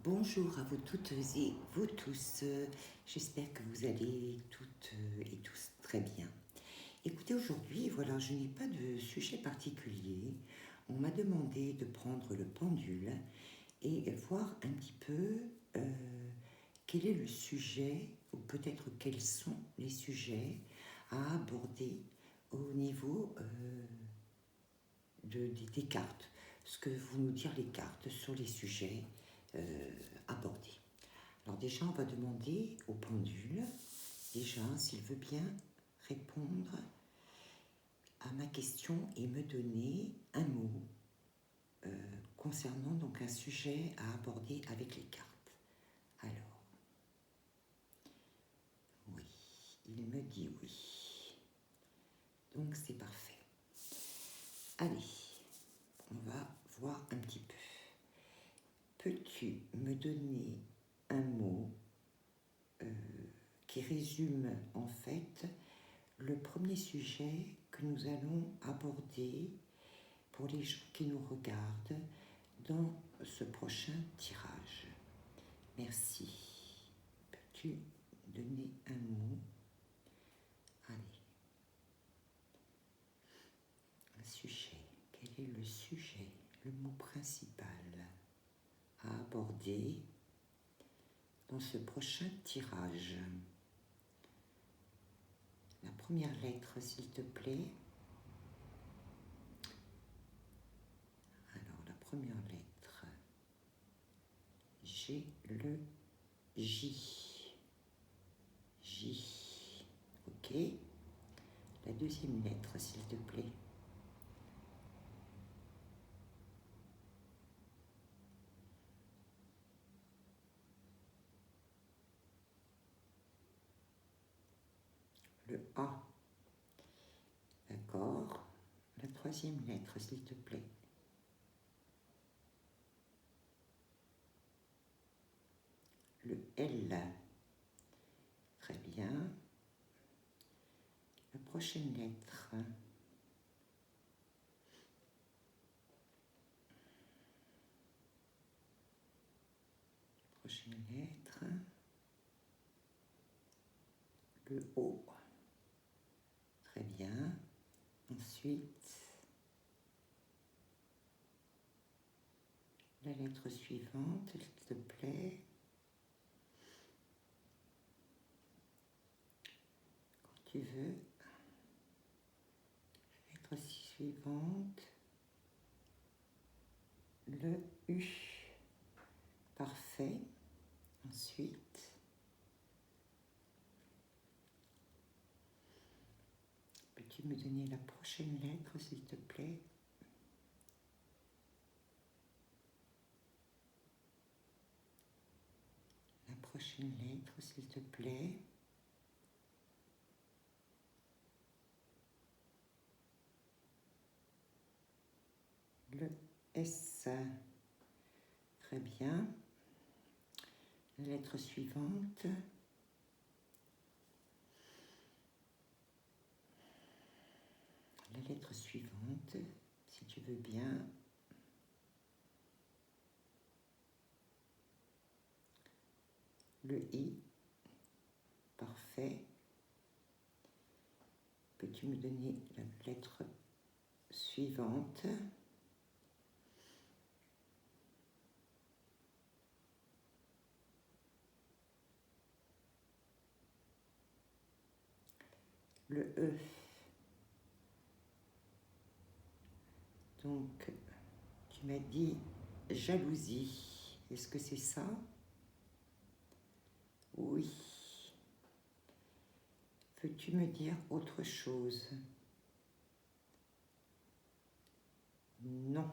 Bonjour à vous toutes et vous tous. J'espère que vous allez toutes et tous très bien. Écoutez, aujourd'hui, voilà, je n'ai pas de sujet particulier. On m'a demandé de prendre le pendule et voir un petit peu quel est le sujet, ou peut-être quels sont les sujets à aborder au niveau des cartes. Ce que vont nous dire les cartes sur les sujets abordés. Alors déjà, on va demander au pendule, déjà, s'il veut bien répondre à ma question et me donner un mot concernant donc un sujet à aborder avec les cartes. Alors, oui, il me dit oui. Donc c'est parfait. Allez, on va voir un petit peu. Peux-tu me donner un mot qui résume en fait le premier sujet que nous allons aborder pour les gens qui nous regardent dans ce prochain tirage? Merci. Peux-tu donner un mot? Allez. Un sujet. Quel est le sujet, le mot principal à aborder dans ce prochain tirage? La première lettre, s'il te plaît. Alors, la première lettre, j'ai le J. J. Ok. La deuxième lettre, s'il te plaît. Le A. D'accord. La troisième lettre, s'il te plaît. Le L. Très bien. La prochaine lettre. Prochaine lettre. Le O. Très bien. Ensuite, la lettre suivante, s'il te plaît. Quand tu veux. La lettre suivante. Le U. Parfait. Ensuite, peux-tu me donner la prochaine lettre, s'il te plaît? La prochaine lettre, s'il te plaît. Le S. Très bien. La lettre suivante. La lettre suivante, si tu veux bien. Le I. Parfait. Peux-tu me donner la lettre suivante? Le E. Donc, tu m'as dit jalousie. Est-ce que c'est ça? Oui. Peux-tu me dire autre chose? Non.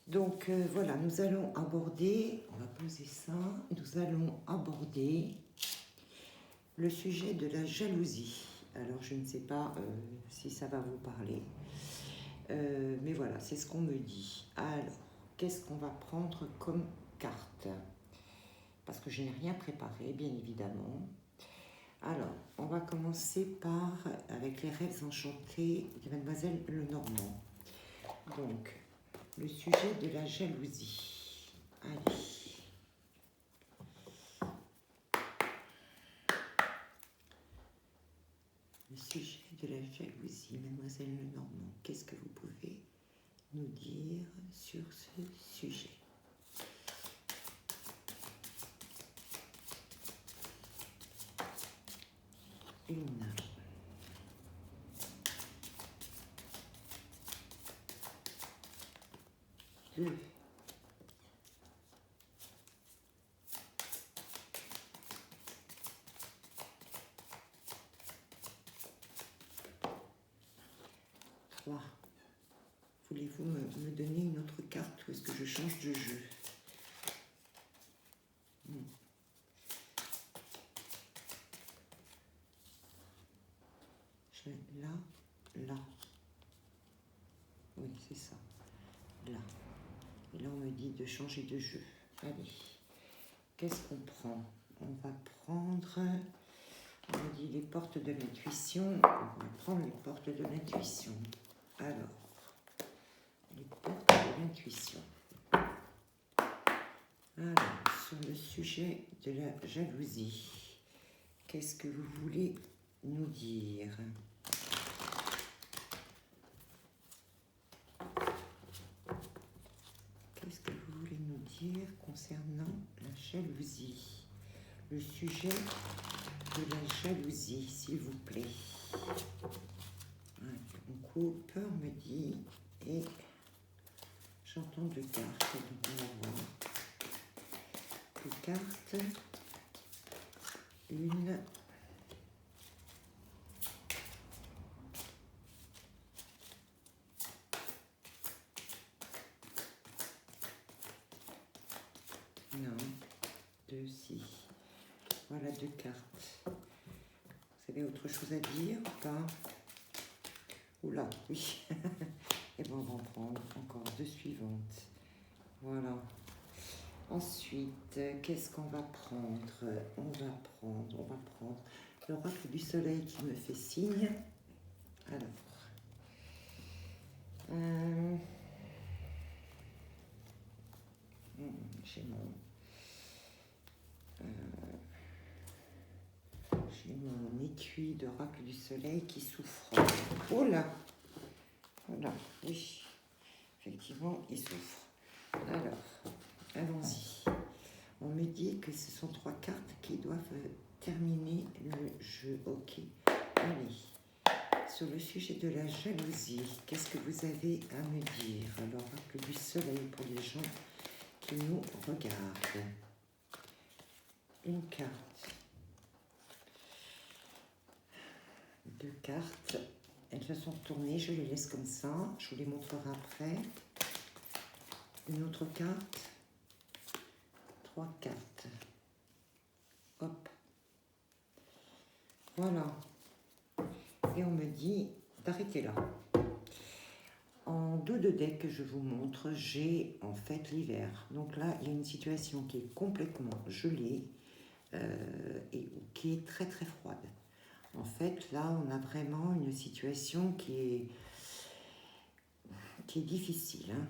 Donc, voilà, nous allons aborder, on va poser ça, nous allons aborder le sujet de la jalousie. Alors, je ne sais pas si ça va vous parler. Mais voilà, c'est ce qu'on me dit. Alors, qu'est-ce qu'on va prendre comme carte? Parce que je n'ai rien préparé, bien évidemment. Alors, on va commencer avec les rêves enchantés de Mademoiselle Lenormand. Donc, le sujet de la jalousie. Allez. Le sujet de la jalousie, mademoiselle Lenormand, qu'est-ce que vous pouvez nous dire sur ce sujet? Une. Deux. Trois. Voulez-vous me donner une autre carte ou est-ce que je change de jeu? Là, là. Oui, c'est ça. Là. Et là, on me dit de changer de jeu. Allez. Qu'est-ce qu'on prend? On va prendre... On me dit les portes de l'intuition. On va prendre les portes de l'intuition. Alors, les portes de l'intuition. Alors, sur le sujet de la jalousie, qu'est-ce que vous voulez nous dire? Qu'est-ce que vous voulez nous dire concernant la jalousie? Le sujet de la jalousie, s'il vous plaît. Ouais, on coupe, on me dit, et j'entends deux cartes, donc on va voir. Deux cartes, une, non, deux, si. Voilà deux cartes. Vous avez autre chose à dire ou pas? Oula, oui. Et bien, on va en prendre encore deux suivantes. Voilà. Ensuite, qu'est-ce qu'on va prendre? On va prendre l'oracle du soleil qui me fait signe. Alors, j'ai mon étui d'oracle du soleil qui souffre. Oh là! Voilà, oui. Effectivement, il souffre. Alors, allons-y. On me dit que ce sont trois cartes qui doivent terminer le jeu. Ok. Allez. Sur le sujet de la jalousie, qu'est-ce que vous avez à me dire? L'oracle du soleil pour les gens qui nous regardent. Une carte. Deux cartes. Elles se sont tournées, je les laisse comme ça. Je vous les montrerai après. Une autre carte. Trois cartes. Hop. Voilà. Et on me dit d'arrêter là. En dos de deck que je vous montre, j'ai en fait l'hiver. Donc là, il y a une situation qui est complètement gelée et qui est très très froide. En fait, là, on a vraiment une situation qui est difficile. Hein.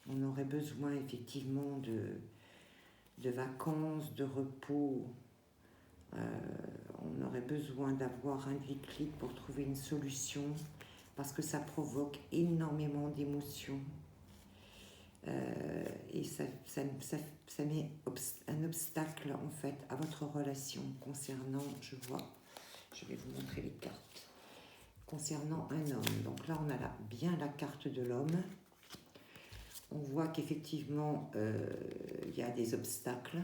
On aurait besoin effectivement de vacances, de repos. On aurait besoin d'avoir un déclic pour trouver une solution parce que ça provoque énormément d'émotions. Et ça met un obstacle en fait à votre relation concernant, je vais vous montrer les cartes, concernant un homme. Donc là on a bien la carte de l'homme. On voit qu'effectivement il y a des obstacles,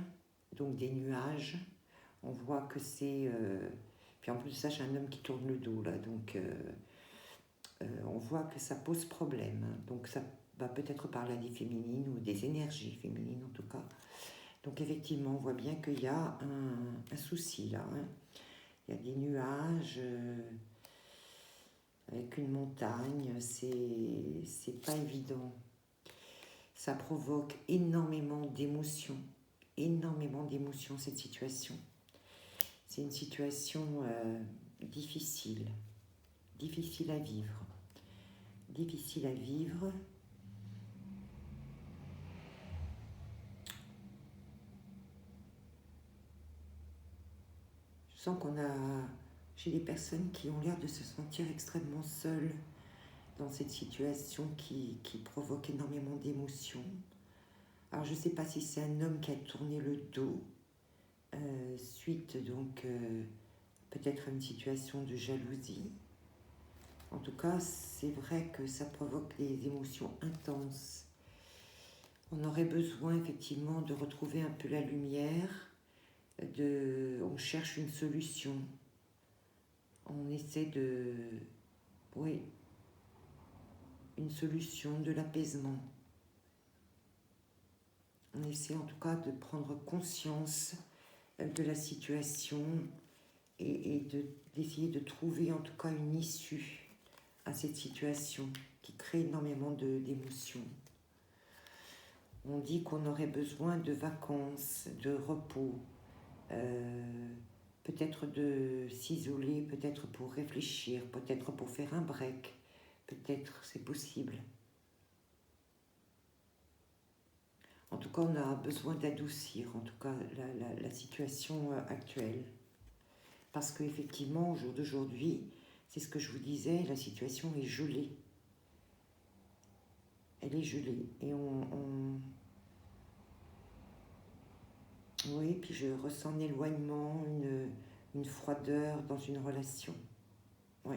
donc des nuages. On voit que c'est... puis en plus de ça, j'ai un homme qui tourne le dos là, donc on voit que ça pose problème. Donc ça va peut-être parler à des féminines ou des énergies féminines en tout cas. Donc effectivement, on voit bien qu'il y a un souci là. Hein. Il y a des nuages avec une montagne, c'est pas évident. Ça provoque énormément d'émotions cette situation. C'est une situation difficile à vivre. sens j'ai des personnes qui ont l'air de se sentir extrêmement seules dans cette situation qui provoque énormément d'émotions. Alors je ne sais pas si c'est un homme qui a tourné le dos, suite donc peut-être à une situation de jalousie. En tout cas, c'est vrai que ça provoque des émotions intenses. On aurait besoin effectivement de retrouver un peu la lumière, on cherche une solution. On essaie oui, une solution, de l'apaisement. On essaie en tout cas de prendre conscience de la situation et d'essayer de trouver en tout cas une issue à cette situation qui crée énormément d'émotions. On dit qu'on aurait besoin de vacances, de repos, peut-être de s'isoler, peut-être pour réfléchir, peut-être pour faire un break, peut-être c'est possible. En tout cas, on a besoin d'adoucir, en tout cas, la situation actuelle. Parce qu'effectivement, au jour d'aujourd'hui, c'est ce que je vous disais, la situation est gelée. Elle est gelée. Et oui, puis je ressens un éloignement, une froideur dans une relation. Oui.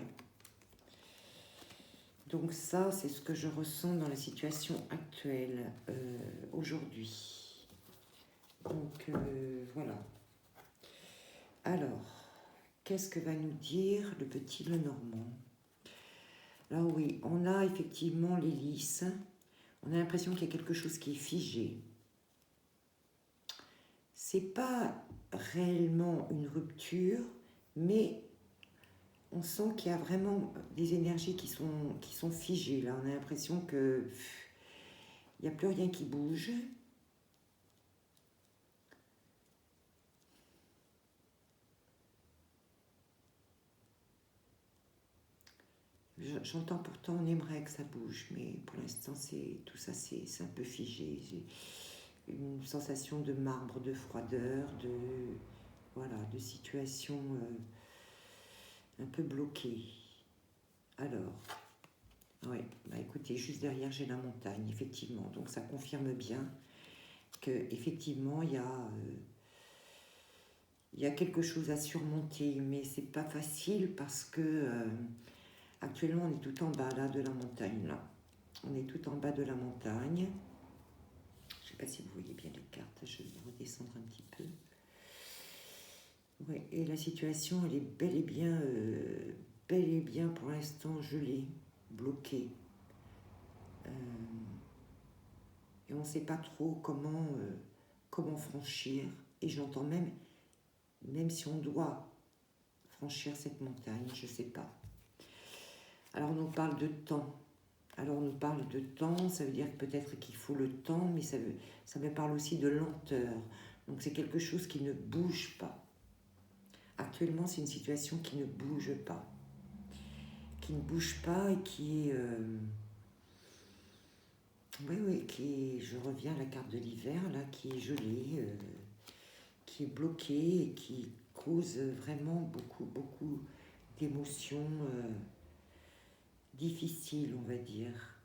Donc ça, c'est ce que je ressens dans la situation actuelle, aujourd'hui. Donc, voilà. Alors, qu'est-ce que va nous dire le petit Lenormand? Alors oui, on a effectivement l'hélice. On a l'impression qu'il y a quelque chose qui est figé. C'est pas réellement une rupture, mais on sent qu'il y a vraiment des énergies qui sont figées. Là, on a l'impression que il n'y a plus rien qui bouge. J'entends pourtant, on aimerait que ça bouge, mais pour l'instant, tout ça, c'est un peu figé. J'ai une sensation de marbre, de froideur, de situation un peu bloquée. Alors, oui, bah écoutez, juste derrière, j'ai la montagne, effectivement. Donc, ça confirme bien qu'effectivement, il y a quelque chose à surmonter, mais c'est pas facile parce que actuellement, on est tout en bas là de la montagne. Là, on est tout en bas de la montagne. Je sais pas si vous voyez bien les cartes. Je vais redescendre un petit peu. Ouais, et la situation, elle est bel et bien pour l'instant gelée, bloquée. Et on ne sait pas trop comment franchir. Et j'entends même si on doit franchir cette montagne, je ne sais pas. Alors on nous parle de temps. Alors on nous parle de temps, ça veut dire peut-être qu'il faut le temps, mais ça me parle aussi de lenteur. Donc c'est quelque chose qui ne bouge pas. Actuellement, c'est une situation qui ne bouge pas. Qui ne bouge pas et qui est... je reviens à la carte de l'hiver, là, qui est gelée, qui est bloquée et qui cause vraiment beaucoup d'émotions difficiles, on va dire.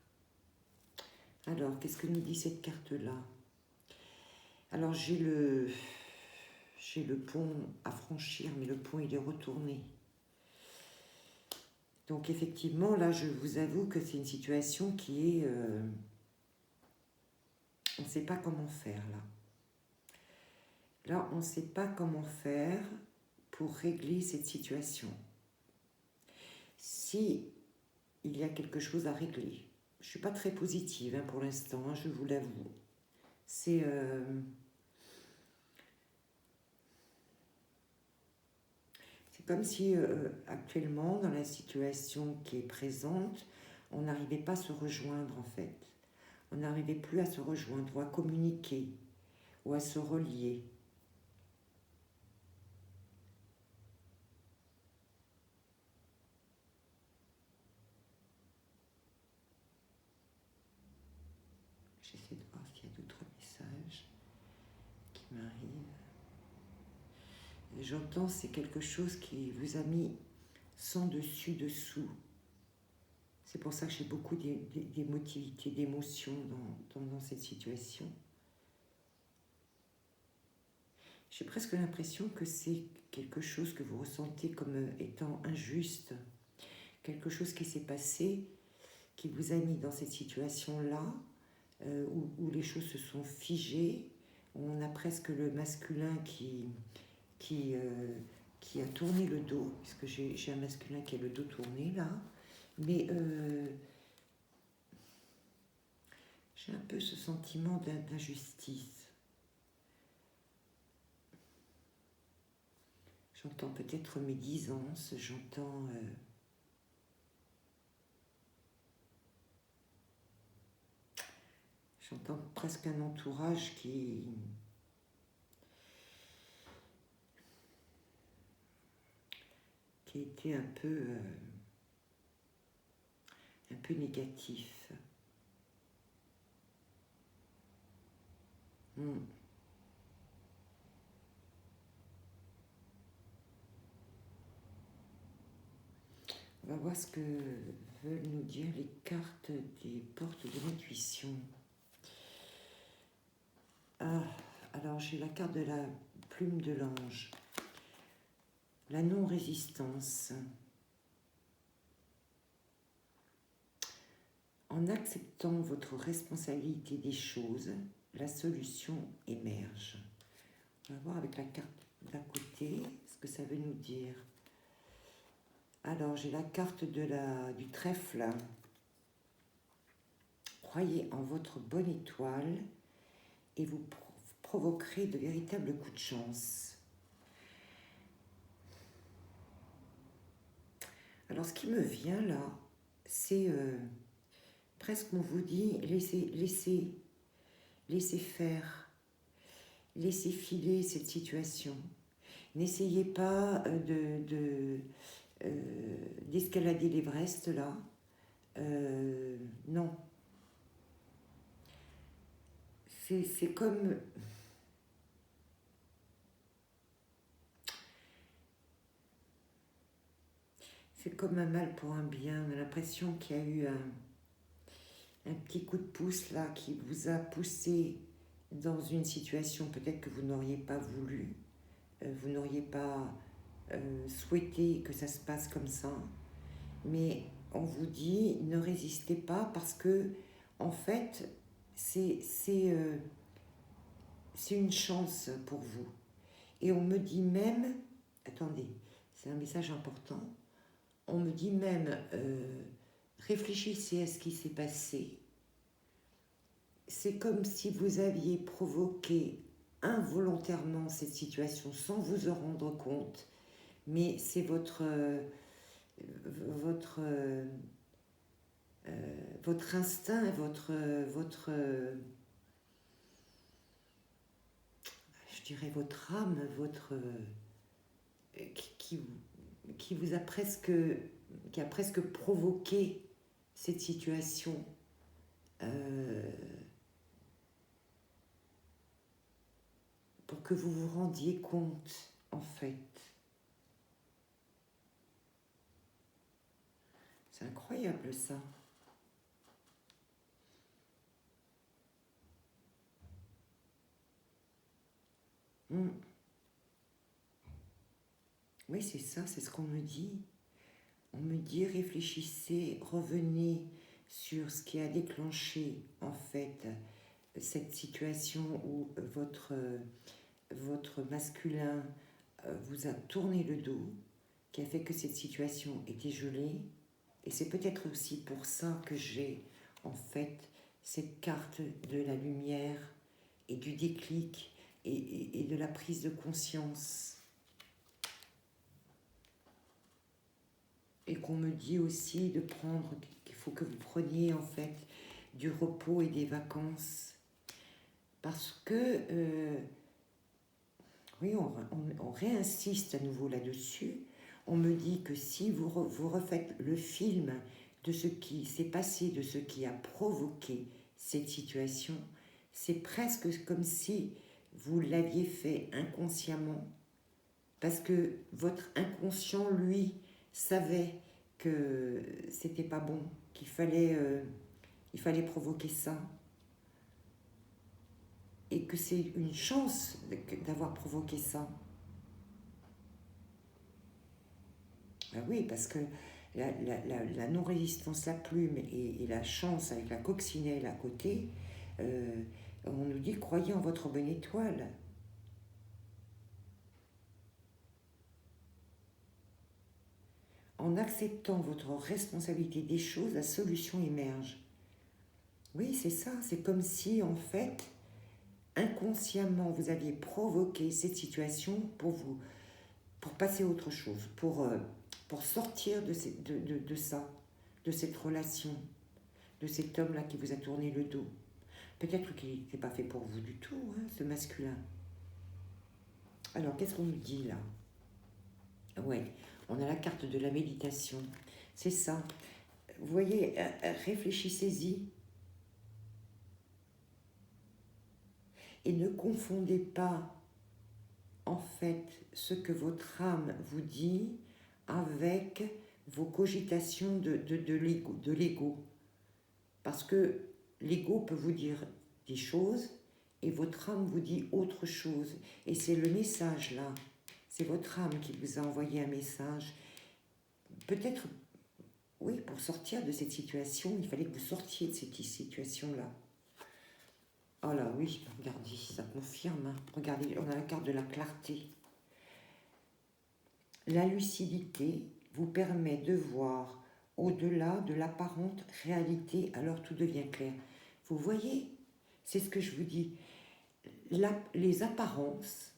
Alors, qu'est-ce que nous dit cette carte-là? Alors, j'ai le pont à franchir, mais le pont, il est retourné. Donc, effectivement, là, je vous avoue que c'est une situation qui est... on ne sait pas comment faire, là. Là, on ne sait pas comment faire pour régler cette situation. Si il y a quelque chose à régler, je ne suis pas très positive hein, pour l'instant, hein, je vous l'avoue. C'est comme si actuellement, dans la situation qui est présente, on n'arrivait pas à se rejoindre en fait. On n'arrivait plus à se rejoindre ou à communiquer ou à se relier. J'essaie de voir s'il y a d'autres messages qui m'arrivent. J'entends, c'est quelque chose qui vous a mis sans dessus dessous. C'est pour ça que j'ai beaucoup d'émotivité, d'émotion dans cette situation. J'ai presque l'impression que c'est quelque chose que vous ressentez comme étant injuste, quelque chose qui s'est passé, qui vous a mis dans cette situation-là, où les choses se sont figées. On a presque le masculin qui a tourné le dos, puisque j'ai un masculin qui a le dos tourné là, mais j'ai un peu ce sentiment d'injustice. J'entends peut-être médisance, j'entends presque un entourage qui a été un peu négatif. On va voir ce que veulent nous dire les cartes des portes de l'intuition. Ah, alors j'ai la carte de la plume de l'ange. La non-résistance. En acceptant votre responsabilité des choses, la solution émerge. On va voir avec la carte d'à côté ce que ça veut nous dire. Alors, j'ai la carte du trèfle. Croyez en votre bonne étoile et vous provoquerez de véritables coups de chance. Alors, ce qui me vient là, c'est presque, on vous dit, laissez faire, laissez filer cette situation. N'essayez pas d'escalader l'Everest là. Non. C'est comme... C'est comme un mal pour un bien. On a l'impression qu'il y a eu un petit coup de pouce là qui vous a poussé dans une situation peut-être que vous n'auriez pas voulu. Vous n'auriez pas souhaité que ça se passe comme ça. Mais on vous dit, ne résistez pas parce que, en fait, c'est une chance pour vous. Et on me dit même, attendez, c'est un message important, on me dit même, réfléchissez à ce qui s'est passé. C'est comme si vous aviez provoqué involontairement cette situation sans vous en rendre compte, mais c'est votre instinct, je dirais votre âme, qui vous a presque, qui a presque provoqué cette situation. Pour que vous vous rendiez compte, en fait. C'est incroyable, ça. Oui, c'est ça, c'est ce qu'on me dit. On me dit, réfléchissez, revenez sur ce qui a déclenché, en fait, cette situation où votre masculin vous a tourné le dos, qui a fait que cette situation était gelée. Et c'est peut-être aussi pour ça que j'ai, en fait, cette carte de la lumière et du déclic et de la prise de conscience. Et qu'on me dit aussi qu'il faut que vous preniez, en fait, du repos et des vacances. Parce que, oui, on réinsiste à nouveau là-dessus. On me dit que si vous refaites le film de ce qui s'est passé, de ce qui a provoqué cette situation, c'est presque comme si vous l'aviez fait inconsciemment, parce que votre inconscient, lui, savait que c'était pas bon, qu'il fallait, il fallait provoquer ça, et que c'est une chance d'avoir provoqué ça. Ben oui, parce que la non-résistance, la plume et la chance avec la coccinelle à côté, on nous dit croyez en votre bonne étoile. En acceptant votre responsabilité des choses, la solution émerge. Oui, c'est ça, c'est comme si en fait, inconsciemment, vous aviez provoqué cette situation pour passer à autre chose, pour sortir de ça, de cette relation, de cet homme-là qui vous a tourné le dos. Peut-être qu'il n'était pas fait pour vous du tout, hein, ce masculin. Alors, qu'est-ce qu'on nous dit là? Ouais, on a la carte de la méditation. C'est ça. Vous voyez, réfléchissez-y. Et ne confondez pas, en fait, ce que votre âme vous dit avec vos cogitations de l'ego. Parce que l'ego peut vous dire des choses et votre âme vous dit autre chose. Et c'est le message là. C'est votre âme qui vous a envoyé un message. Peut-être, oui, pour sortir de cette situation, il fallait que vous sortiez de cette situation-là. Oh là, oui, regardez, ça confirme. Hein. Regardez, on a la carte de la clarté. La lucidité vous permet de voir au-delà de l'apparente réalité, alors tout devient clair. Vous voyez, c'est ce que je vous dis. Les apparences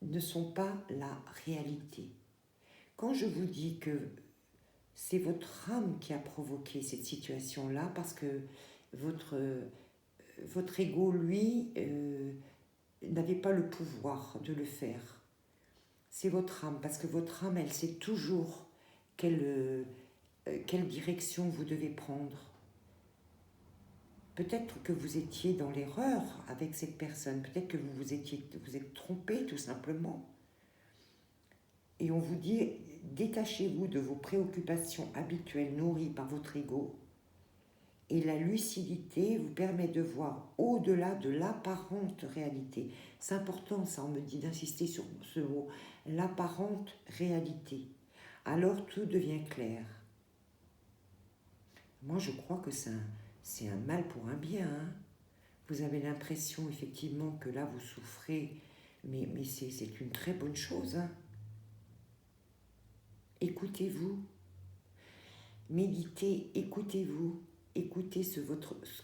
ne sont pas la réalité. Quand je vous dis que c'est votre âme qui a provoqué cette situation-là, parce que votre ego, lui, n'avait pas le pouvoir de le faire. C'est votre âme, parce que votre âme, elle sait toujours quelle direction vous devez prendre. Peut-être que vous étiez dans l'erreur avec cette personne, peut-être que vous êtes trompé tout simplement. Et on vous dit, détachez-vous de vos préoccupations habituelles nourries par votre ego. Et la lucidité vous permet de voir au-delà de l'apparente réalité. C'est important, ça, on me dit d'insister sur ce mot, l'apparente réalité. Alors tout devient clair. Moi, je crois que c'est un mal pour un bien. Hein. Vous avez l'impression, effectivement, que là, vous souffrez, mais c'est une très bonne chose. Hein. Écoutez-vous. Méditez, écoutez-vous. Écoutez ce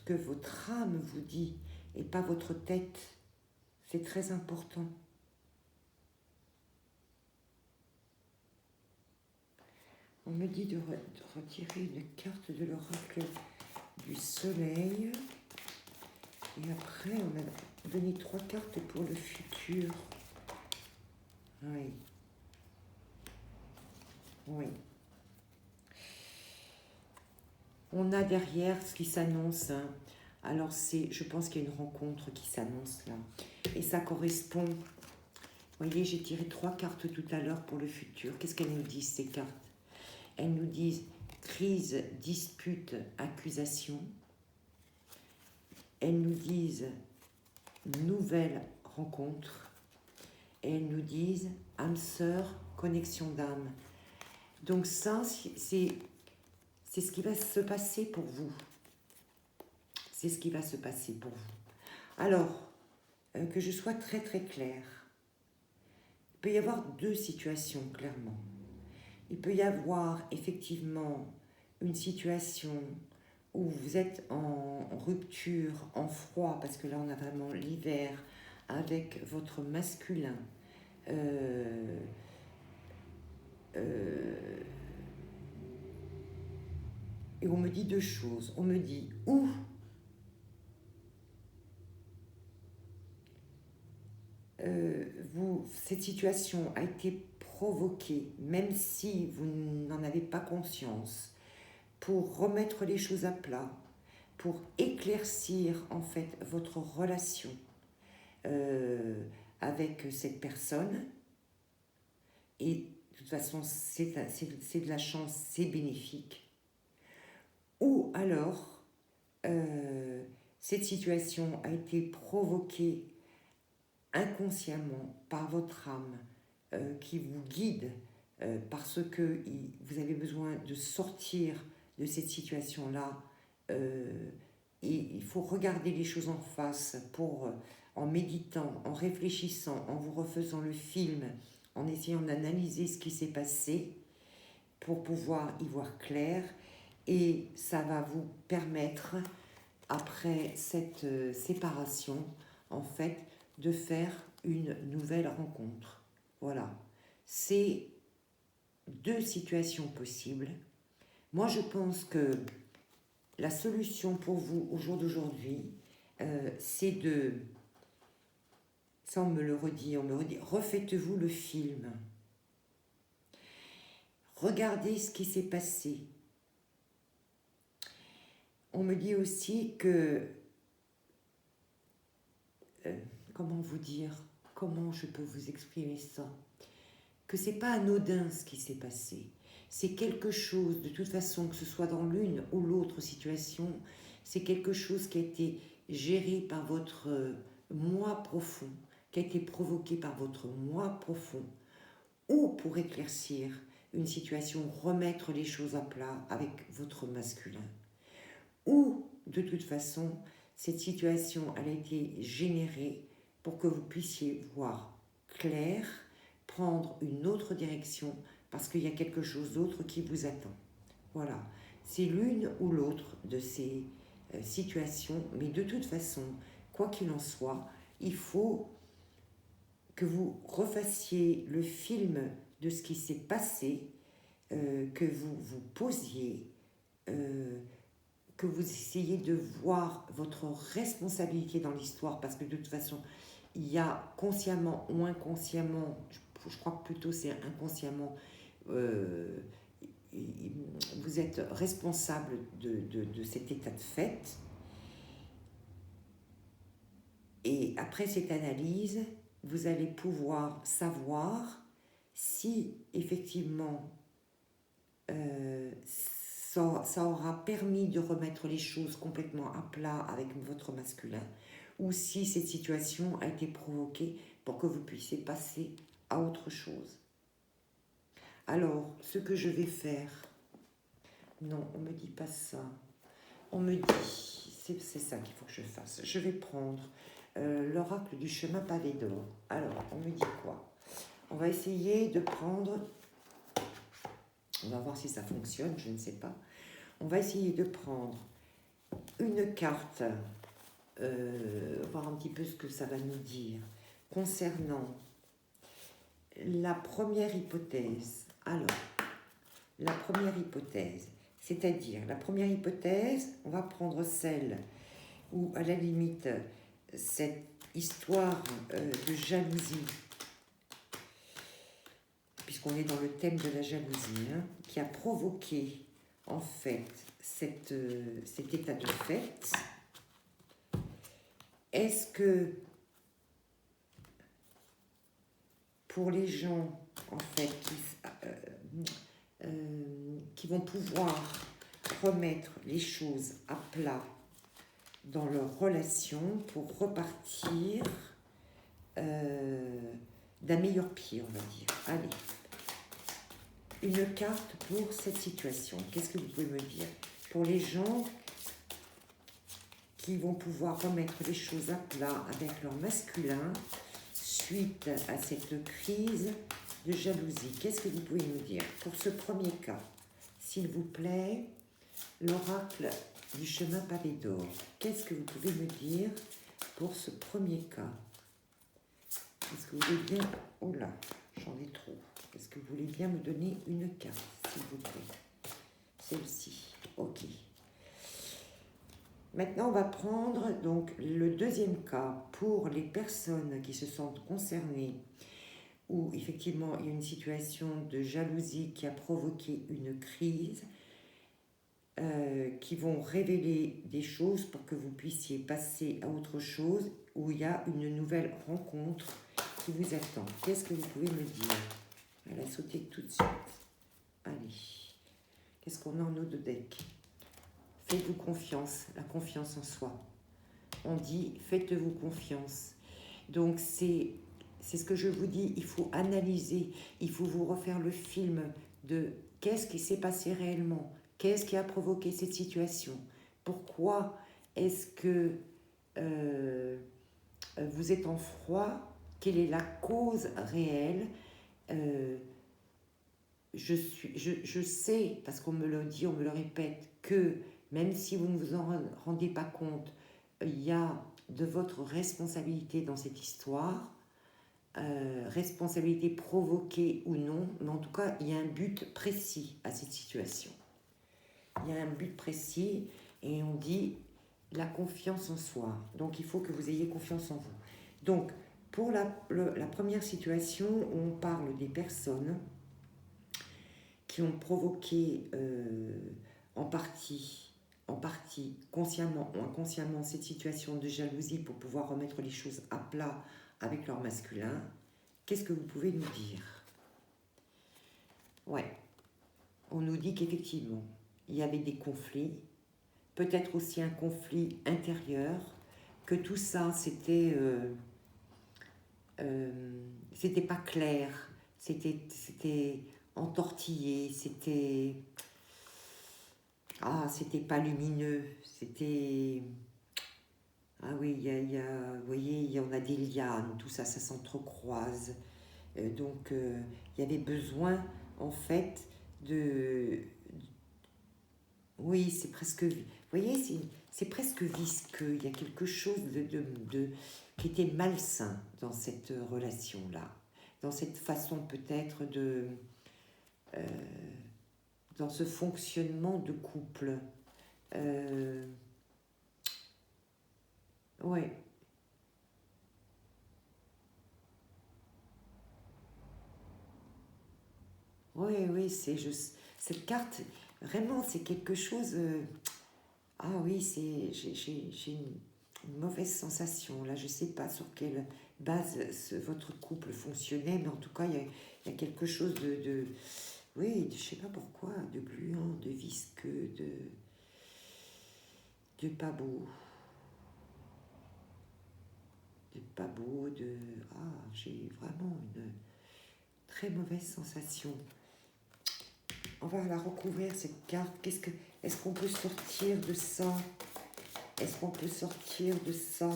que votre âme vous dit et pas votre tête. C'est très important. On me dit de retirer une carte de l'oracle du soleil. Et après, on a donné 3 cartes pour le futur. Oui. Oui. On a derrière ce qui s'annonce. Hein. Alors, je pense qu'il y a une rencontre qui s'annonce là. Et ça correspond. Vous voyez, j'ai tiré 3 cartes tout à l'heure pour le futur. Qu'est-ce qu'elles nous disent, ces cartes? Elles nous disent crise, dispute, accusation. Elles nous disent nouvelle rencontre. Et elles nous disent âme sœur, connexion d'âme. Donc ça, c'est ce qui va se passer pour vous. C'est ce qui va se passer pour vous. Alors, que je sois très très claire, il peut y avoir 2 situations, clairement. Il peut y avoir effectivement une situation où vous êtes en rupture, en froid, parce que là on a vraiment l'hiver, avec votre masculin. Et on me dit 2 choses. On me dit où cette situation a été provoquée, même si vous n'en avez pas conscience, pour remettre les choses à plat, pour éclaircir en fait votre relation avec cette personne, et de toute façon, c'est de la chance, c'est bénéfique. Ou alors, cette situation a été provoquée inconsciemment par votre âme qui vous guide parce que vous avez besoin de sortir de cette situation-là. Et il faut regarder les choses en face pour, en méditant, en réfléchissant, en vous refaisant le film, en essayant d'analyser ce qui s'est passé pour pouvoir y voir clair. Et ça va vous permettre, après cette séparation, en fait, de faire une nouvelle rencontre. Voilà. C'est deux situations possibles. Moi, je pense que la solution pour vous au jour d'aujourd'hui, c'est de... Ça, on me le redit, refaites-vous le film. Regardez ce qui s'est passé. On me dit aussi que... comment vous dire? Comment je peux vous exprimer ça? Que c'est pas anodin ce qui s'est passé. C'est quelque chose, de toute façon, que ce soit dans l'une ou l'autre situation, c'est quelque chose qui a été géré par votre moi profond, qui a été provoqué par votre moi profond, ou pour éclaircir une situation, remettre les choses à plat avec votre masculin. Ou, de toute façon, cette situation, elle a été générée pour que vous puissiez voir clair, prendre une autre direction, parce qu'il y a quelque chose d'autre qui vous attend. Voilà, c'est l'une ou l'autre de ces situations, mais de toute façon, quoi qu'il en soit, il faut que vous refassiez le film de ce qui s'est passé, que vous vous posiez, que vous essayiez de voir votre responsabilité dans l'histoire, parce que de toute façon, il y a consciemment ou inconsciemment, je crois que plutôt c'est inconsciemment, vous êtes responsable de cet état de fait. Et après cette analyse, vous allez pouvoir savoir si effectivement ça aura permis de remettre les choses complètement à plat avec votre masculin, ou si cette situation a été provoquée pour que vous puissiez passer à autre chose. Alors, ce que je vais faire... Non, on ne me dit pas ça. On me dit... C'est ça qu'il faut que je fasse. Je vais prendre l'oracle du chemin pavé d'or. Alors, on me dit quoi? On va essayer de prendre... On va voir si ça fonctionne, je ne sais pas. On va essayer de prendre une carte, voir un petit peu ce que ça va nous dire, concernant la première hypothèse. Alors, la première hypothèse, c'est-à-dire, la première hypothèse, on va prendre celle où, à la limite, cette histoire de jalousie, puisqu'on est dans le thème de la jalousie, hein, qui a provoqué en fait cet état de fait. Est-ce que pour les gens en fait qui vont pouvoir remettre les choses à plat dans leur relation pour repartir d'un meilleur pied, on va dire. Allez, une carte pour cette situation. Qu'est-ce que vous pouvez me dire? Pour les gens qui vont pouvoir remettre les choses à plat avec leur masculin suite à cette crise de jalousie. Qu'est-ce que vous pouvez me dire? Pour ce premier cas, s'il vous plaît, l'oracle du chemin pavé d'or. Qu'est-ce que vous pouvez me dire pour ce premier cas? Est-ce que vous voulez bien... Oh là, j'en ai trop. Est-ce que vous voulez bien me donner une carte, s'il vous plaît? Celle-ci. Ok. Maintenant, on va prendre donc le deuxième cas pour les personnes qui se sentent concernées, où effectivement il y a une situation de jalousie qui a provoqué une crise, qui vont révéler des choses pour que vous puissiez passer à autre chose, où il y a une nouvelle rencontre qui vous attend. Qu'est-ce que vous pouvez me dire? Elle a sauté tout de suite. Allez. Qu'est-ce qu'on a en eau de deck? Faites-vous confiance, la confiance en soi. On dit faites-vous confiance. Donc c'est ce que je vous dis, il faut analyser, il faut vous refaire le film de qu'est-ce qui s'est passé réellement, qu'est-ce qui a provoqué cette situation, pourquoi est-ce que vous êtes en froid, quelle est la cause réelle. Je sais, parce qu'on me le dit, on me le répète, que même si vous ne vous en rendez pas compte, il y a de votre responsabilité dans cette histoire, responsabilité provoquée ou non, mais en tout cas, il y a un but précis à cette situation. Il y a un but précis et on dit la confiance en soi. Donc, il faut que vous ayez confiance en vous. Donc, pour la première situation, on parle des personnes qui ont provoqué en partie, consciemment ou inconsciemment, cette situation de jalousie pour pouvoir remettre les choses à plat avec leur masculin. Qu'est-ce que vous pouvez nous dire? Ouais, on nous dit qu'effectivement, il y avait des conflits, peut-être aussi un conflit intérieur, que tout ça, c'était pas clair, c'était entortillé, c'était pas lumineux, c'était... Ah oui, vous voyez, il y en a des lianes, tout ça, ça s'entrecroise. Donc, il y avait besoin, en fait, de... Oui, c'est presque... Vous voyez, c'est presque visqueux. Il y a quelque chose qui était malsain dans cette relation-là. Dans cette façon, peut-être, dans ce fonctionnement de couple. Ouais. Oui, c'est juste... Cette carte, vraiment, c'est quelque chose... ah oui, j'ai une mauvaise sensation. Là, je ne sais pas sur quelle base votre couple fonctionnait, mais en tout cas, il y a quelque chose oui, je ne sais pas pourquoi, de gluant, de visqueux, de pas beau. De pas beau, Ah, j'ai vraiment une très mauvaise sensation. On va la recouvrir, cette carte. Est-ce qu'on peut sortir de ça? Est-ce qu'on peut sortir de ça?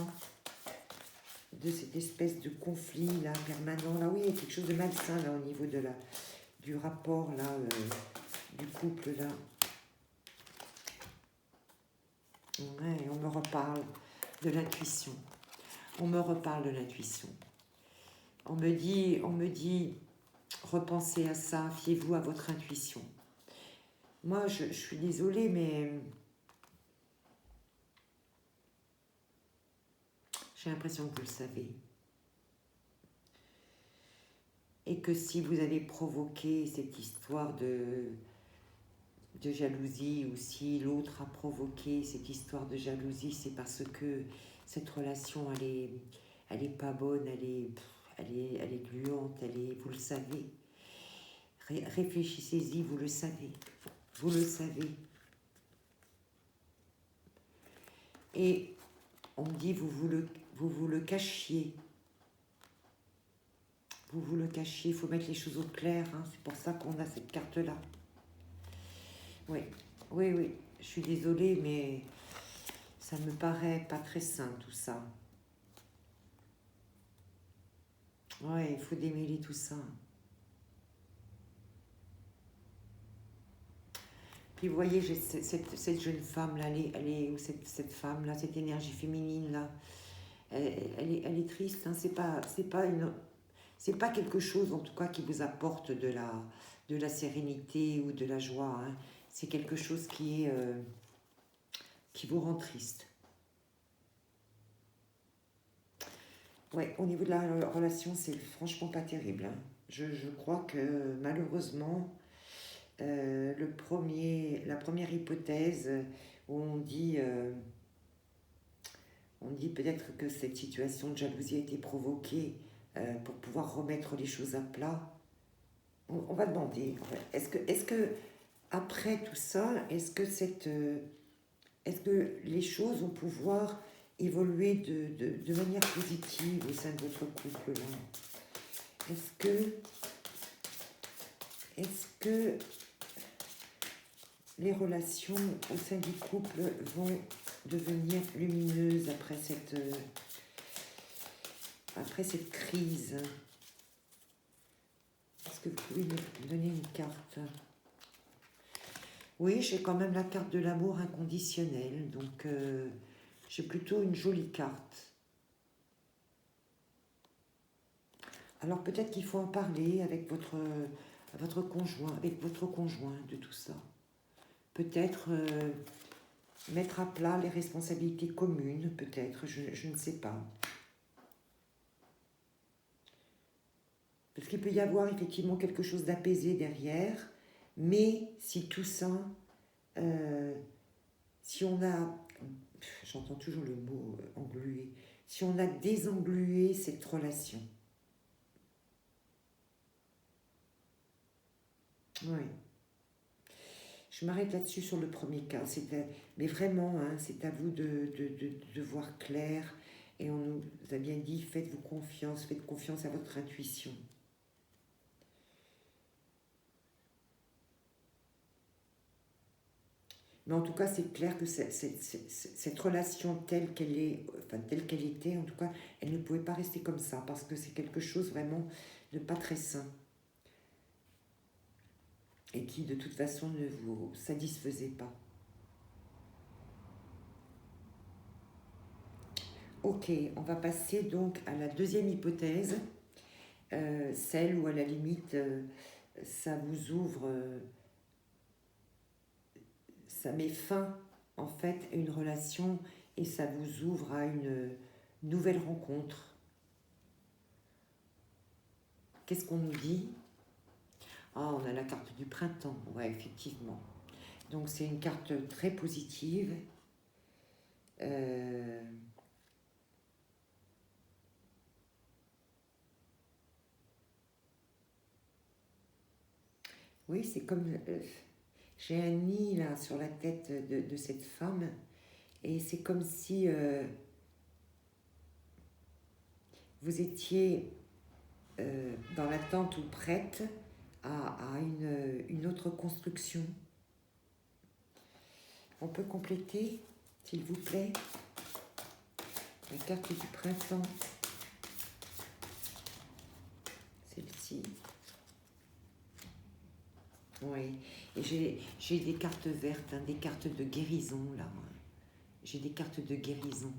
De cette espèce de conflit là permanent là? Oui, il y a quelque chose de malsain là au niveau du rapport là, du couple là. Ouais, on me reparle de l'intuition. On me reparle de l'intuition. On me dit, repensez à ça, fiez-vous à votre intuition. Moi, je suis désolée, mais j'ai l'impression que vous le savez. Et que si vous avez provoqué cette histoire de jalousie, ou si l'autre a provoqué cette histoire de jalousie, c'est parce que cette relation, elle est pas bonne, elle est gluante, vous le savez. Réfléchissez-y, vous le savez. Vous le savez. Et on dit, vous vous le cachiez. Vous vous le cachiez, il faut mettre les choses au clair. Hein. C'est pour ça qu'on a cette carte-là. Oui, je suis désolée, mais ça me paraît pas très sain, tout ça. Ouais, il faut démêler tout ça. Puis vous voyez, cette jeune femme-là, ou cette femme-là, cette énergie féminine-là, elle est triste, hein. C'est pas quelque chose, en tout cas, qui vous apporte de la sérénité ou de la joie. Hein. C'est quelque chose qui vous rend triste. Ouais, au niveau de la relation, c'est franchement pas terrible. Hein. Je crois que malheureusement, la première hypothèse où on dit peut-être que cette situation de jalousie a été provoquée pour pouvoir remettre les choses à plat. on va demander, en fait, est-ce que après tout ça, est-ce que les choses vont pouvoir évoluer de manière positive au sein de votre couple là? Est-ce que les relations au sein du couple vont devenir lumineuses après cette crise? Est-ce que vous pouvez me donner une carte? Oui, j'ai quand même la carte de l'amour inconditionnel, donc j'ai plutôt une jolie carte. Alors peut-être qu'il faut en parler avec votre conjoint de tout ça. Peut-être mettre à plat les responsabilités communes, peut-être, je ne sais pas. Parce qu'il peut y avoir effectivement quelque chose d'apaisé derrière, mais si tout ça, si on a, j'entends toujours le mot englué, si on a désenglué cette relation, oui. Je m'arrête là-dessus sur le premier cas, mais vraiment, hein, c'est à vous de voir clair, et on nous a bien dit, faites confiance à votre intuition. Mais en tout cas, c'est clair que cette relation telle qu'elle est, enfin telle qu'elle était, en tout cas, elle ne pouvait pas rester comme ça, parce que c'est quelque chose vraiment de pas très sain. Et qui, de toute façon, ne vous satisfaisait pas. Ok, on va passer donc à la deuxième hypothèse, celle où à la limite, ça vous ouvre, ça met fin en fait à une relation et ça vous ouvre à une nouvelle rencontre. Qu'est-ce qu'on nous dit? Ah, on a la carte du printemps, ouais, effectivement. Donc c'est une carte très positive. Oui, c'est comme... j'ai un nid là sur la tête de cette femme et c'est comme si vous étiez dans l'attente ou prête à une autre construction. On peut compléter, s'il vous plaît, la carte du printemps. Celle-ci. Oui, et j'ai des cartes vertes, hein, des cartes de guérison, là. J'ai des cartes de guérison.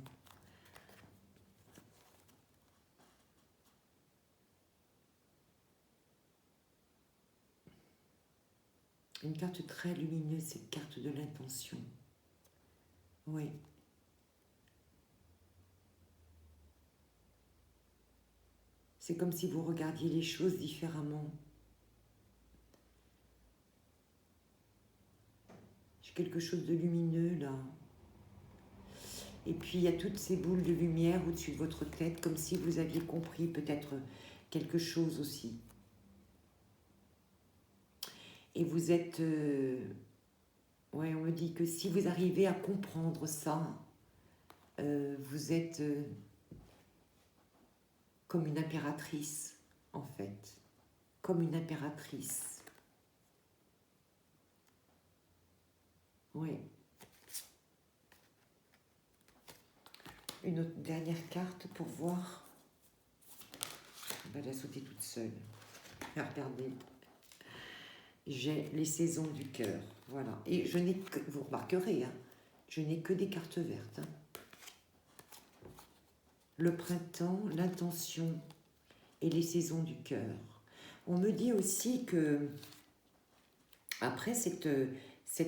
Une carte très lumineuse, cette carte de l'intention. Oui. C'est comme si vous regardiez les choses différemment. J'ai quelque chose de lumineux, là. Et puis, il y a toutes ces boules de lumière au-dessus de votre tête, comme si vous aviez compris peut-être quelque chose aussi. Et vous êtes... ouais, on me dit que si vous arrivez à comprendre ça, vous êtes comme une impératrice, en fait. Comme une impératrice. Oui. Une autre dernière carte pour voir. On va la sauter toute seule. Regardez. J'ai les saisons du cœur. Voilà. Et je n'ai que, vous remarquerez, hein, je n'ai que des cartes vertes. Hein. Le printemps, l'intention et les saisons du cœur. On me dit aussi que, après cette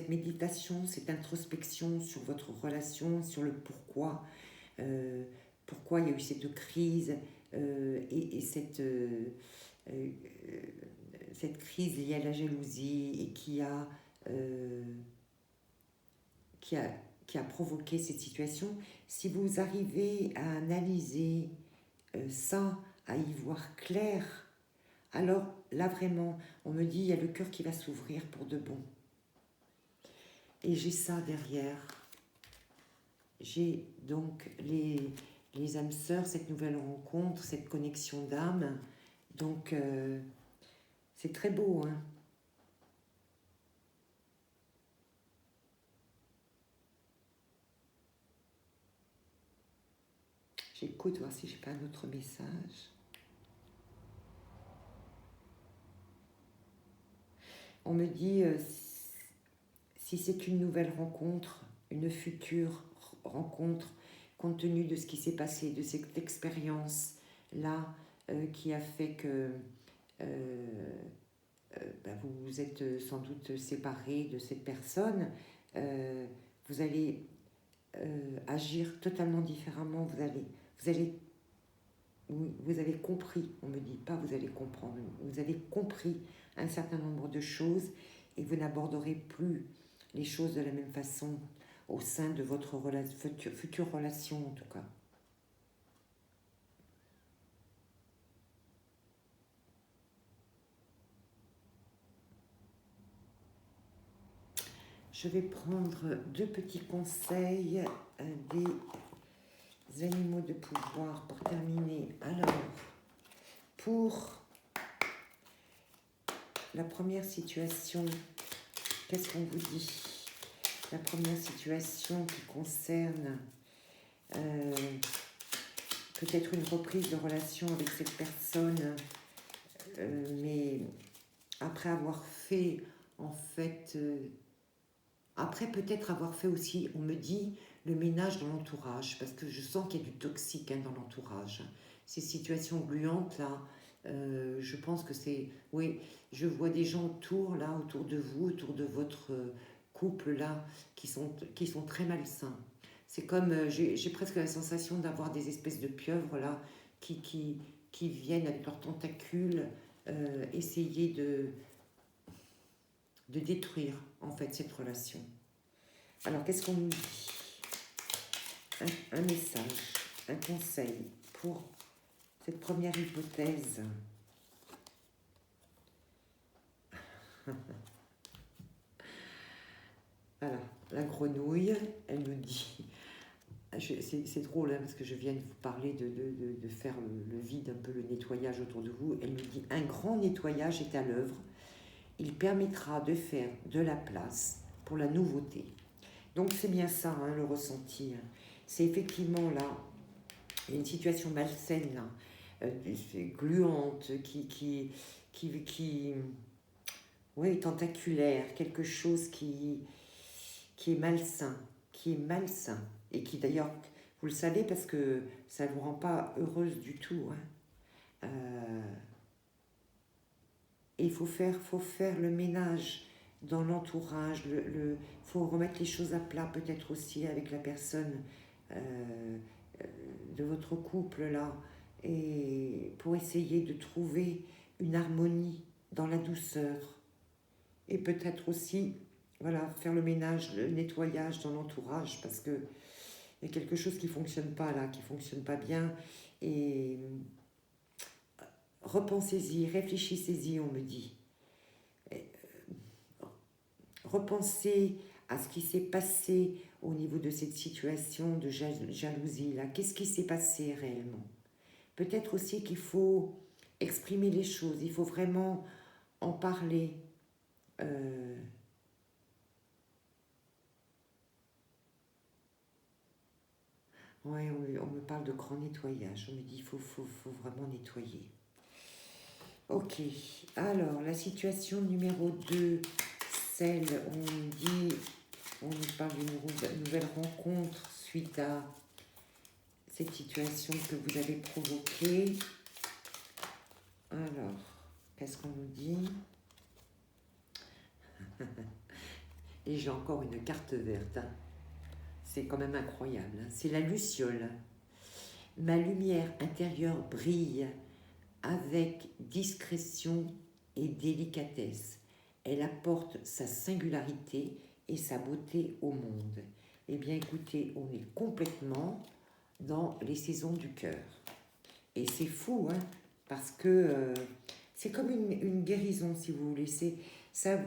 méditation, cette introspection sur votre relation, sur le pourquoi il y a eu cette crise et cette crise liée à la jalousie et qui a provoqué cette situation. Si vous arrivez à analyser ça, à y voir clair, Alors là, vraiment, on me dit, il y a le cœur qui va s'ouvrir pour de bon. Et j'ai ça derrière. J'ai donc les âmes sœurs, cette nouvelle rencontre, cette connexion d'âme. Donc, c'est très beau, hein. J'écoute, voir si j'ai pas un autre message. On me dit, si c'est une nouvelle rencontre, une future rencontre, compte tenu de ce qui s'est passé, de cette expérience-là, qui a fait que vous vous êtes sans doute séparé de cette personne, vous allez agir totalement différemment, vous avez compris, on me dit pas vous allez comprendre, vous avez compris un certain nombre de choses et vous n'aborderez plus les choses de la même façon au sein de votre future relation en tout cas. Je vais prendre 2 petits conseils des animaux de pouvoir pour terminer. Alors, pour la première situation, qu'est-ce qu'on vous dit? La première situation qui concerne peut-être une reprise de relation avec cette personne, mais après avoir fait, en fait, après peut-être avoir fait aussi, on me dit, le ménage dans l'entourage, parce que je sens qu'il y a du toxique dans l'entourage. Ces situations gluantes, là, je pense que c'est... Oui, je vois des gens autour, là, autour de vous, autour de votre couple, là, qui sont très malsains. C'est comme, j'ai presque la sensation d'avoir des espèces de pieuvres, là, qui viennent avec leurs tentacules essayer de détruire, en fait, cette relation. Alors, qu'est-ce qu'on nous dit? Un message, un conseil pour cette première hypothèse. Voilà, la grenouille, elle nous dit... C'est drôle, hein, parce que je viens de vous parler de faire le vide, un peu le nettoyage autour de vous. Elle nous dit, un grand nettoyage est à l'œuvre. Il permettra de faire de la place pour la nouveauté. Donc c'est bien ça, hein, le ressenti. C'est effectivement là, une situation malsaine, là, gluante, oui, tentaculaire, quelque chose qui est malsain, et qui d'ailleurs, vous le savez, parce que ça ne vous rend pas heureuse du tout. Hein. Et il faut faire le ménage dans l'entourage, faut remettre les choses à plat peut-être aussi avec la personne de votre couple là, et pour essayer de trouver une harmonie dans la douceur. Et peut-être aussi, voilà, faire le ménage, le nettoyage dans l'entourage, parce que il y a quelque chose qui ne fonctionne pas là, qui ne fonctionne pas bien. Et repensez-y, réfléchissez-y, on me dit. Repensez à ce qui s'est passé au niveau de cette situation de jalousie là. Qu'est-ce qui s'est passé réellement? Peut-être aussi qu'il faut exprimer les choses, il faut vraiment en parler. Ouais, on me parle de grand nettoyage. On me dit qu'il faut vraiment nettoyer. Ok, alors la situation numéro 2, celle où on nous parle d'une nouvelle rencontre suite à cette situation que vous avez provoquée. Alors, qu'est-ce qu'on nous dit? Et j'ai encore une carte verte. Hein. C'est quand même incroyable. Hein. C'est la luciole. Ma lumière intérieure brille avec discrétion et délicatesse. Elle apporte sa singularité et sa beauté au monde. Eh bien, écoutez, on est complètement dans les saisons du cœur. Et c'est fou, hein, parce que c'est comme une guérison, si vous voulez. Ça,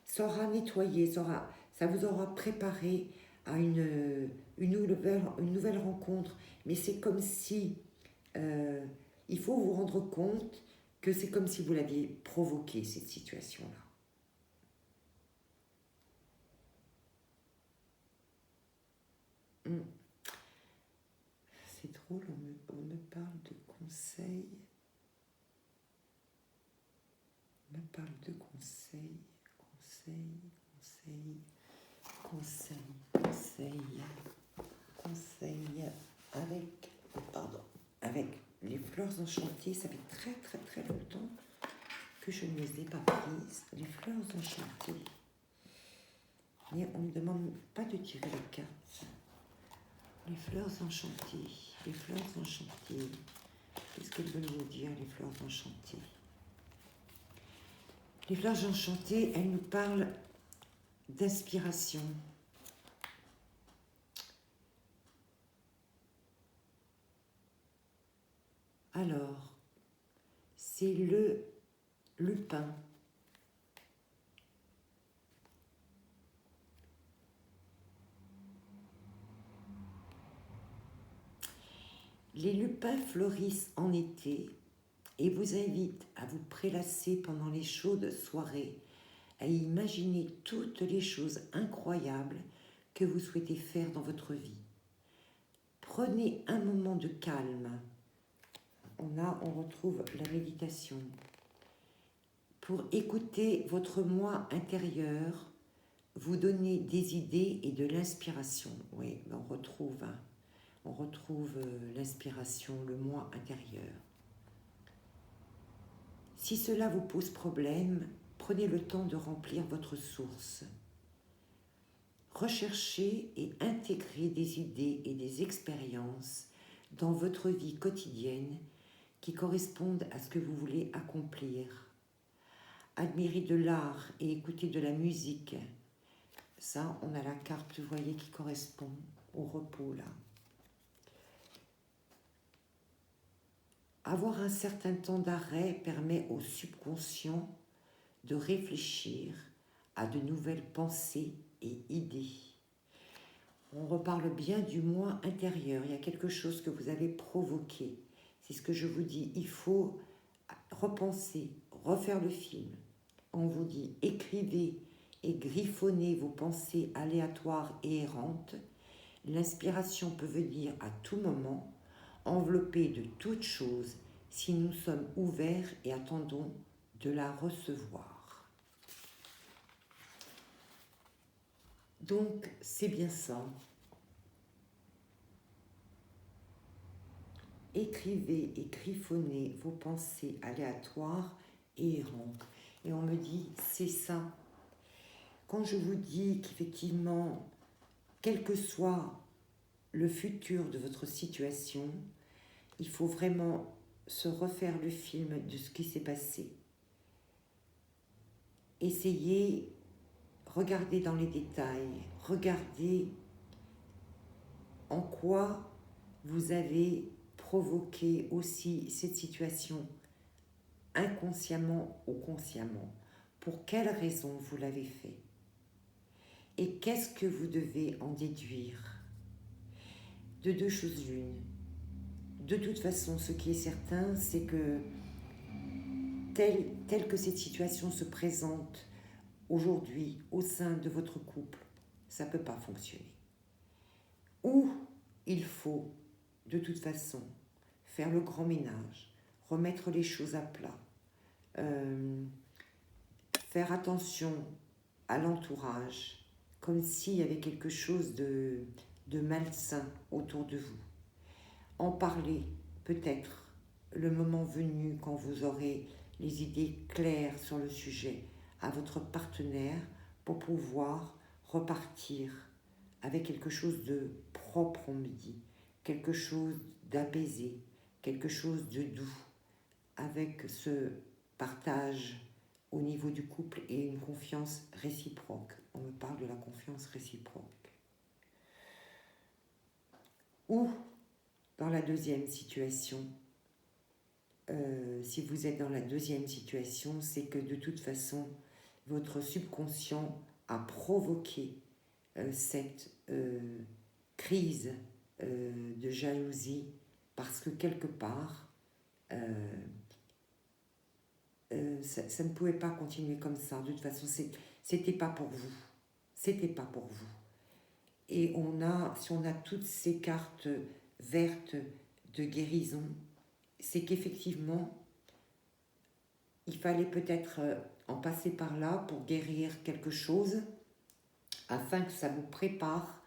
ça aura nettoyé, ça vous aura préparé à une nouvelle rencontre. Mais c'est comme si, il faut vous rendre compte que c'est comme si vous l'aviez provoqué, cette situation-là. C'est drôle, on me parle de conseils. On me parle de conseils, conseils avec les fleurs enchantées. Ça fait très très très longtemps que je ne les ai pas prises, les fleurs enchantées. Mais on ne me demande pas de tirer les cartes. Les fleurs enchantées, les fleurs enchantées. Qu'est-ce qu'elles veulent nous dire, les fleurs enchantées? Les fleurs enchantées, elles nous parlent d'inspiration. Alors, c'est le lupin. Les lupins fleurissent en été et vous invitent à vous prélasser pendant les chaudes soirées, à imaginer toutes les choses incroyables que vous souhaitez faire dans votre vie. Prenez un moment de calme. On retrouve la méditation. Pour écouter votre moi intérieur, vous donner des idées et de l'inspiration. Oui, on retrouve l'inspiration, le moi intérieur. Si cela vous pose problème, prenez le temps de remplir votre source. Recherchez et intégrez des idées et des expériences dans votre vie quotidienne qui correspondent à ce que vous voulez accomplir. Admirez de l'art et écoutez de la musique. Ça, on a la carte, vous voyez, qui correspond au repos, là. Avoir un certain temps d'arrêt permet au subconscient de réfléchir à de nouvelles pensées et idées. On reparle bien du moi intérieur. Il y a quelque chose que vous avez provoqué. C'est ce que je vous dis. Il faut repenser, refaire le film. On vous dit écrivez et griffonnez vos pensées aléatoires et errantes. L'inspiration peut venir à tout moment, enveloppée de toutes choses, si nous sommes ouverts et attendons de la recevoir. Donc, c'est bien ça. Écrivez et griffonnez vos pensées aléatoires et errantes. Et on me dit, c'est ça. Quand je vous dis qu'effectivement, quel que soit le futur de votre situation, il faut vraiment se refaire le film de ce qui s'est passé. Essayez, regardez dans les détails, regardez en quoi vous avez provoqué aussi cette situation inconsciemment ou consciemment. Pour quelle raison vous l'avez fait? Et qu'est-ce que vous devez en déduire? De deux choses l'une. De toute façon, ce qui est certain, c'est que telle que cette situation se présente aujourd'hui au sein de votre couple, ça ne peut pas fonctionner. Ou il faut, de toute façon, faire le grand ménage, remettre les choses à plat, faire attention à l'entourage, comme s'il y avait quelque chose de malsain autour de vous. En parler, peut-être, le moment venu, quand vous aurez les idées claires sur le sujet, à votre partenaire, pour pouvoir repartir avec quelque chose de propre, on me dit, quelque chose d'apaisé, quelque chose de doux, avec ce partage au niveau du couple et une confiance réciproque. On me parle de la confiance réciproque. Ou, dans la deuxième situation, si vous êtes dans la deuxième situation, c'est que de toute façon, votre subconscient a provoqué cette crise de jalousie parce que quelque part, ça ne pouvait pas continuer comme ça. De toute façon, c'était pas pour vous. C'était pas pour vous. Et si on a toutes ces cartes vertes de guérison, c'est qu'effectivement, il fallait peut-être en passer par là pour guérir quelque chose, afin que ça vous prépare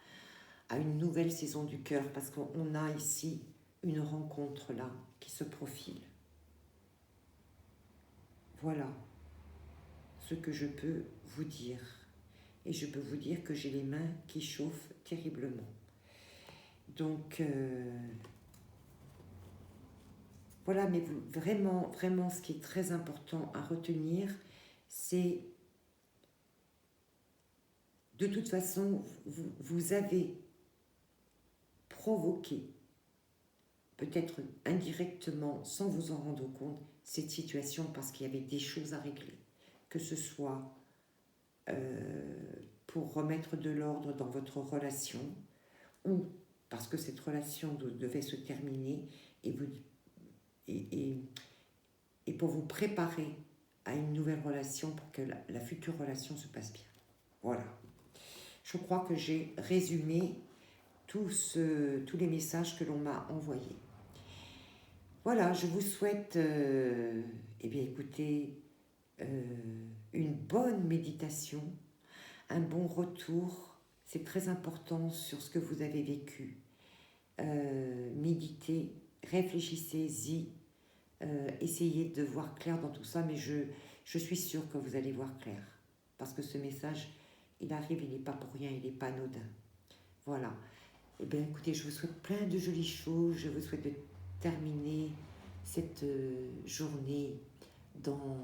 à une nouvelle saison du cœur, parce qu'on a ici une rencontre là qui se profile. Voilà ce que je peux vous dire. Et je peux vous dire que j'ai les mains qui chauffent terriblement. Donc, voilà, mais vraiment, vraiment, ce qui est très important à retenir, c'est de toute façon, vous avez provoqué, peut-être indirectement, sans vous en rendre compte, cette situation parce qu'il y avait des choses à régler. Que ce soit pour remettre de l'ordre dans votre relation ou parce que cette relation devait se terminer et pour vous préparer à une nouvelle relation pour que la future relation se passe bien. Voilà. Je crois que j'ai résumé tous les messages que l'on m'a envoyés. Voilà, je vous souhaite, eh bien écoutez, une bonne méditation, un bon retour. C'est très important sur ce que vous avez vécu. Méditez, réfléchissez-y, essayez de voir clair dans tout ça, mais je suis sûre que vous allez voir clair. Parce que ce message, il arrive, il n'est pas pour rien, il n'est pas anodin. Voilà. Eh bien, écoutez, je vous souhaite plein de jolies choses. Je vous souhaite de terminer cette journée dans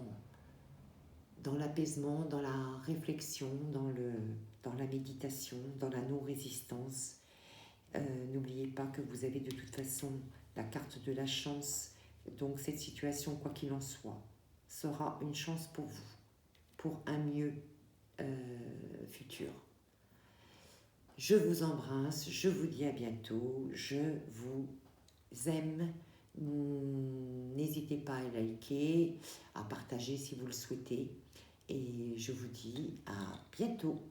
l'apaisement, dans la réflexion, dans la méditation, dans la non-résistance. N'oubliez pas que vous avez de toute façon la carte de la chance. Donc cette situation, quoi qu'il en soit, sera une chance pour vous, pour un mieux futur. Je vous embrasse, je vous dis à bientôt, je vous aime. N'hésitez pas à liker, à partager si vous le souhaitez. Et je vous dis à bientôt.